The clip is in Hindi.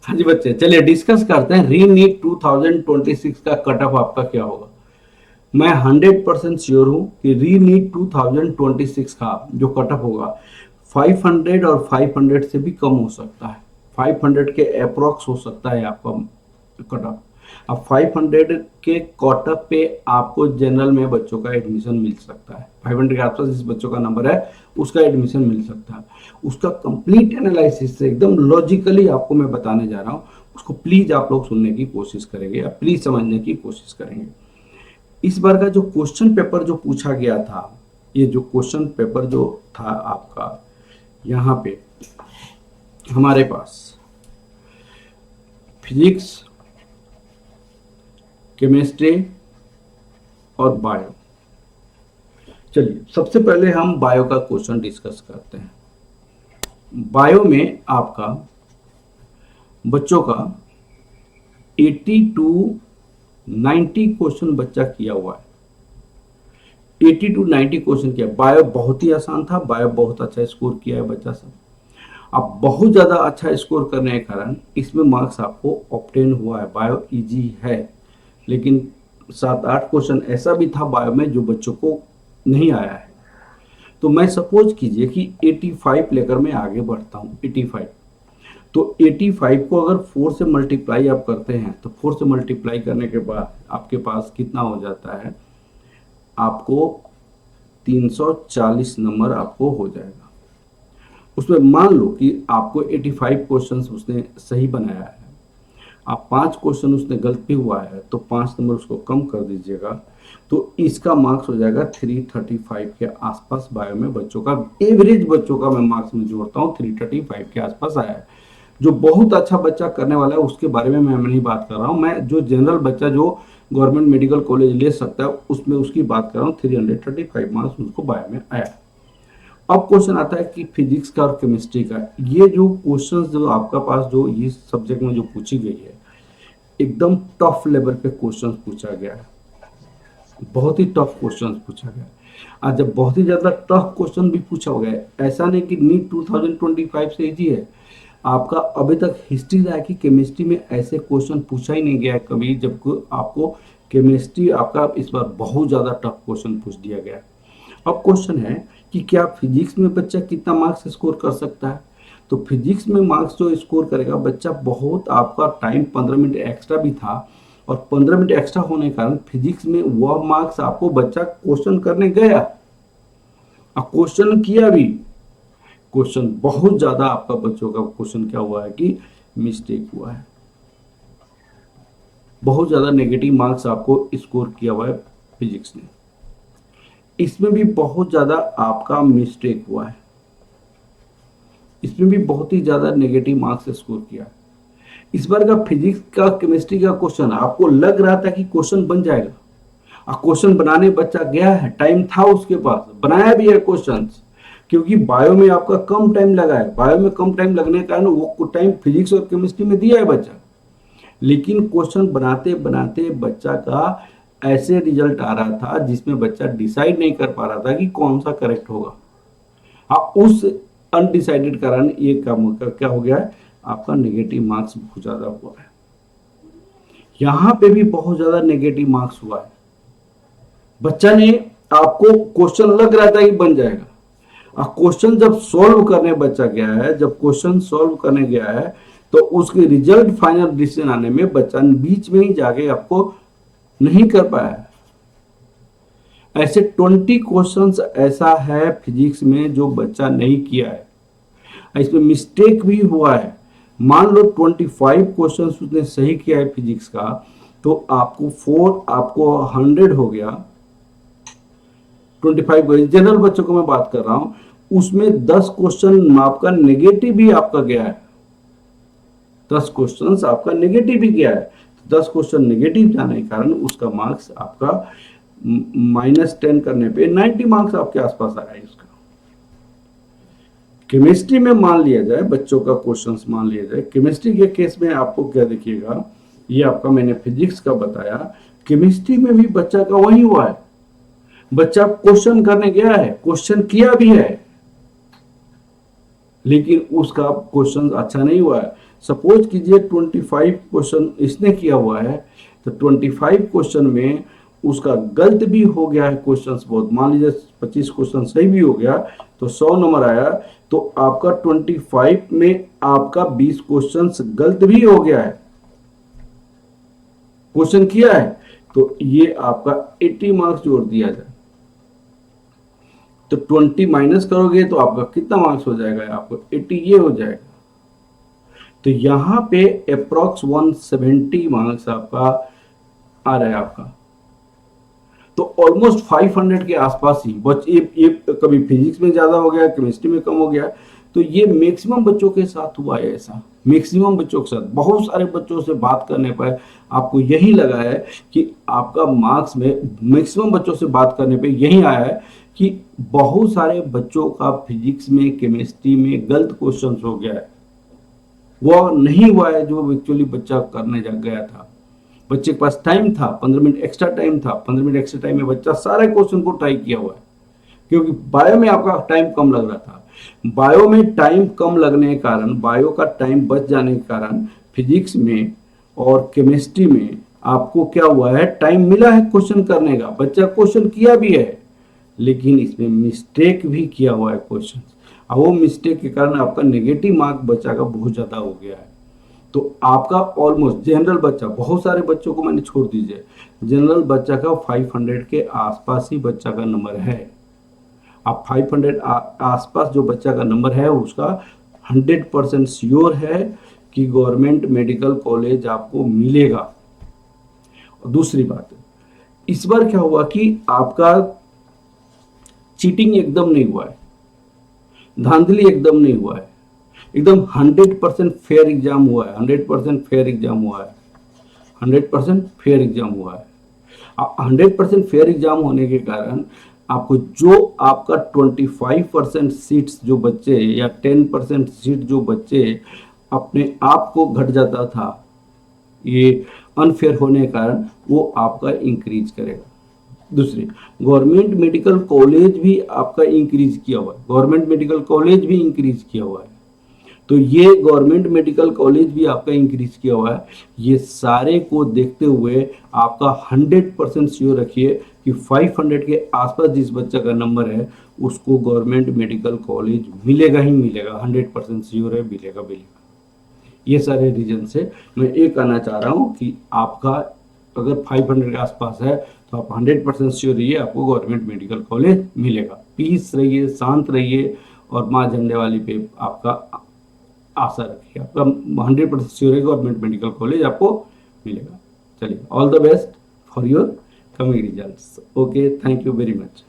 हाँ जी बच्चे, चलिए डिस्कस करते हैं री नीट 2026 का कट ऑफ आपका क्या होगा। मैं 100% श्योर हूँ कि री नीट 2026 का जो कट ऑफ होगा 500 और 500 से भी कम हो सकता है। 500 के अप्रोक्स हो सकता है आपका कट ऑफ। अब 500 के कट ऑफ पे आपको जनरल में बच्चों का एडमिशन मिल सकता है। 500 के आसपास जिस बच्चों का नंबर है उसका एडमिशन मिल सकता है। उसका कंप्लीट एनालिसिस से एकदम लॉजिकली आपको मैं बताने जा रहा हूँ, उसको प्लीज आप लोग सुनने की कोशिश करेंगे या प्लीज समझने की कोशिश करेंगे। इस बार का जो क्वेश्चन पेपर जो पूछा गया था, ये जो क्वेश्चन पेपर जो था आपका यहाँ पे हमारे पास फिजिक्स, केमिस्ट्री और बायो। चलिए सबसे पहले हम बायो का क्वेश्चन डिस्कस करते हैं। बायो में आपका बच्चों का 80 टू 90 क्वेश्चन बच्चा किया हुआ है। 80 टू 90 क्वेश्चन किया। बायो बहुत ही आसान था, बायो बहुत अच्छा स्कोर किया है बच्चा सब। अब बहुत ज़्यादा अच्छा स्कोर करने के कारण इसमें मार्क्स आपको ऑब्टेन हुआ है। बायो इजी है, लेकिन 7-8 क्वेश्चन ऐसा भी था बायो में जो बच्चों को नहीं आया है। तो मैं सपोज कीजिए कि 85 लेकर मैं आगे बढ़ता हूँ। 85, तो 85 को अगर 4 से मल्टीप्लाई आप करते हैं तो 4 से मल्टीप्लाई करने के बाद आपके पास कितना हो जाता है, आपको 340 नंबर आपको हो जाएगा। उसमें मान लो कि आपको 85 क्वेश्चंस उसने सही बनाया है, आप 5 क्वेश्चन उसने गलत भी हुआ है तो 5 नंबर उसको कम कर दीजिएगा, तो इसका मार्क्स हो जाएगा 335 के आसपास। बायो में बच्चों का एवरेज बच्चों का मैं मार्क्स में जोड़ता हूँ 335 के आसपास आया है। जो बहुत अच्छा बच्चा करने वाला है उसके बारे में मैं नहीं बात कर रहा हूँ, मैं जो जनरल बच्चा जो गवर्नमेंट मेडिकल कॉलेज ले सकता है उसमें उसकी बात कर रहा हूँ। 335 मार्क्स उसको बायो में आया। अब क्वेश्चन आता है कि फिजिक्स का और केमिस्ट्री का। ये जो क्वेश्चंस जो आपका पास जो इस सब्जेक्ट में जो पूछी गई है एकदम टफ लेवल पे क्वेश्चंस पूछा गया है, बहुत ही टफ क्वेश्चंस पूछा गया है। आज जब बहुत ही ज्यादा टफ क्वेश्चन भी पूछा गया है, ऐसा नहीं कि नीट 2025 से इजी है। आपका अभी तक हिस्ट्री रहा है कि केमिस्ट्री में ऐसे क्वेश्चन पूछा ही नहीं गया है कभी, जब आपको केमिस्ट्री आपका इस बार बहुत ज्यादा टफ क्वेश्चन पूछ दिया गया है। अब क्वेश्चन है कि क्या फिजिक्स में बच्चा कितना मार्क्स स्कोर कर सकता है। तो फिजिक्स में मार्क्स जो स्कोर करेगा बच्चा, बहुत आपका टाइम 15 मिनट एक्स्ट्रा भी था, और 15 मिनट एक्स्ट्रा होने के कारण फिजिक्स में वह मार्क्स आपको बच्चा क्वेश्चन करने गया और क्वेश्चन किया भी। क्वेश्चन बहुत ज्यादा आपका बच्चों का क्वेश्चन क्या हुआ है कि मिस्टेक हुआ है, बहुत ज्यादा नेगेटिव मार्क्स आपको स्कोर किया हुआ है फिजिक्स ने। इसमें भी बहुत ज्यादा आपका मिस्टेक हुआ है, इसमें भी बहुत ही ज्यादा नेगेटिव मार्क्स स्कोर किया। इस बार का फिजिक्स का केमिस्ट्री का क्वेश्चन आपको लग रहा था कि क्वेश्चन बन जाएगा, और क्वेश्चन बनाने बच्चा गया है, टाइम था उसके पास, बनाया भी है क्वेश्चन। क्योंकि बायो में आपका कम टाइम लगा है, बायो में कम टाइम लगने के कारण वो टाइम फिजिक्स और केमिस्ट्री में दिया है बच्चा, लेकिन क्वेश्चन बनाते बनाते बच्चा का ऐसे रिजल्ट आ रहा था जिसमें बच्चा डिसाइड नहीं कर पा रहा था कि कौन सा करेक्ट होगा। हाँ, उस अनडिसाइडेड कारण ये काम क्या हो गया है, आपका नेगेटिव मार्क्स बहुत ज्यादा हुआ है। यहां पे भी बहुत ज्यादा नेगेटिव मार्क्स हुआ है। बच्चा ने, आपको क्वेश्चन लग रहा था कि बन जाएगा, और क्वेश्चन जब सॉल्व करने बच्चा गया है, जब क्वेश्चन सॉल्व करने गया है तो उसके रिजल्ट फाइनल डिसीजन आने में बच्चा बीच में ही जाके आपको नहीं कर पाया। ऐसे 20 क्वेश्चंस ऐसा है फिजिक्स में जो बच्चा नहीं किया है, इसमें मिस्टेक भी हुआ है। मान लो 25 क्वेश्चंस उसने सही किया है फिजिक्स का, तो आपको 100 हो गया। 25 जनरल बच्चों को मैं बात कर रहा हूं, उसमें 10 क्वेश्चन आपका नेगेटिव भी आपका गया है, 10 क्वेश्चंस आपका नेगेटिव भी गया है। 10 क्वेश्चन नेगेटिव जाने के कारण उसका मार्क्स आपका -10 करने पे 90 मार्क्स आपके आसपास आया है उसका। केमिस्ट्री में मान लिया जाए, बच्चों का क्वेश्चंस मान लिया जाए, केमिस्ट्री के केस में आपको क्या देखिएगा, ये आपका मैंने फिजिक्स का बताया, केमिस्ट्री में भी बच्चा का वही हुआ है। बच्चा क्वेश्चन करने गया है, क्वेश्चन किया भी है, लेकिन उसका क्वेश्चन अच्छा नहीं हुआ है। सपोज कीजिए 25 क्वेश्चन इसने किया हुआ है, तो 25 क्वेश्चन में उसका गलत भी हो गया है क्वेश्चंस बहुत, मान लीजिए 25 क्वेश्चन सही भी हो गया तो 100 नंबर आया, तो आपका 25 में आपका 20 क्वेश्चंस गलत भी हो गया है, क्वेश्चन किया है, तो ये आपका 80 मार्क्स जोड़ दिया जाए। तो 20 माइनस करोगे तो आपका कितना मार्क्स हो जाएगा, आपको 80 ये हो जाएगा। तो यहां पे अप्रोक्स 170 मार्क्स आपका आ रहा है आपका, तो ऑलमोस्ट 500 के आसपास ही ये कभी फिजिक्स में ज्यादा हो गया, केमिस्ट्री में कम हो गया, तो ये मैक्सिमम बच्चों के साथ हुआ है ऐसा, मैक्सिमम बच्चों के साथ। बहुत सारे बच्चों से बात करने पर आपको यही लगा है कि आपका मार्क्स में, मैक्सिमम बच्चों से बात करने पे यही आया है कि बहुत सारे बच्चों का फिजिक्स में, केमिस्ट्री में गलत क्वेश्चन हो गया है, वो नहीं हुआ है जो एक्चुअली बच्चा करने जा गया था। बच्चे के पास टाइम था, 15 मिनट एक्स्ट्रा टाइम था, 15 मिनट एक्स्ट्रा टाइम में बच्चा सारे क्वेश्चन को ट्राई किया हुआ है, क्योंकि बायो में आपका टाइम कम लग रहा था। बायो में टाइम कम लगने के कारण, बायो का टाइम बच जाने के कारण फिजिक्स में और केमिस्ट्री में आपको क्या हुआ है, टाइम मिला है क्वेश्चन करने का, बच्चा क्वेश्चन किया भी है, लेकिन इसमें मिस्टेक भी किया हुआ है क्वेश्चन, और वो मिस्टेक के कारण आपका नेगेटिव मार्क बच्चा का बहुत ज्यादा हो गया है। तो आपका ऑलमोस्ट जनरल बच्चा, बहुत सारे बच्चों को मैंने छोड़ दीजिए, जनरल बच्चा का 500 के आसपास ही बच्चा का नंबर है। आप 500 आसपास जो बच्चा का नंबर है उसका 100% श्योर है कि गवर्नमेंट मेडिकल कॉलेज आपको मिलेगा। और दूसरी बात, इस बार क्या हुआ कि आपका चीटिंग एकदम नहीं हुआ है, धांधली एकदम नहीं हुआ है, एकदम 100% फेयर एग्जाम हुआ है, 100% फेयर एग्जाम हुआ है, 100% फेयर एग्जाम हुआ है। 100% फेयर एग्जाम होने के कारण आपको जो आपका 25% सीट्स जो बच्चे या 10% सीट जो बच्चे अपने आप को घट जाता था, ये अनफेयर होने के कारण वो आपका इंक्रीज करेगा। दूसरी, गवर्नमेंट मेडिकल कॉलेज भी आपका इंक्रीज किया हुआ है, गवर्नमेंट मेडिकल कॉलेज भी इंक्रीज किया हुआ है, तो ये गवर्नमेंट मेडिकल कॉलेज भी आपका इंक्रीज किया हुआ है। ये सारे को देखते हुए आपका 100% श्योर रखिए कि 500 के आसपास जिस बच्चा का नंबर है उसको गवर्नमेंट मेडिकल कॉलेज मिलेगा ही मिलेगा, 100% श्योर है, मिलेगा मिलेगा। ये सारे रीजन से मैं ये कहना चाह रहा हूँ कि आपका अगर 500 के आसपास है तो आप 100% श्योर रहिए, आपको गवर्नमेंट मेडिकल कॉलेज मिलेगा। पीस रहिए, शांत रहिए, और माँ झंडे वाली पे आपका आशा रखिए, आपका 100% श्योर है गवर्नमेंट मेडिकल कॉलेज आपको मिलेगा। चलिए, all the best for your coming results. Okay, thank you very much.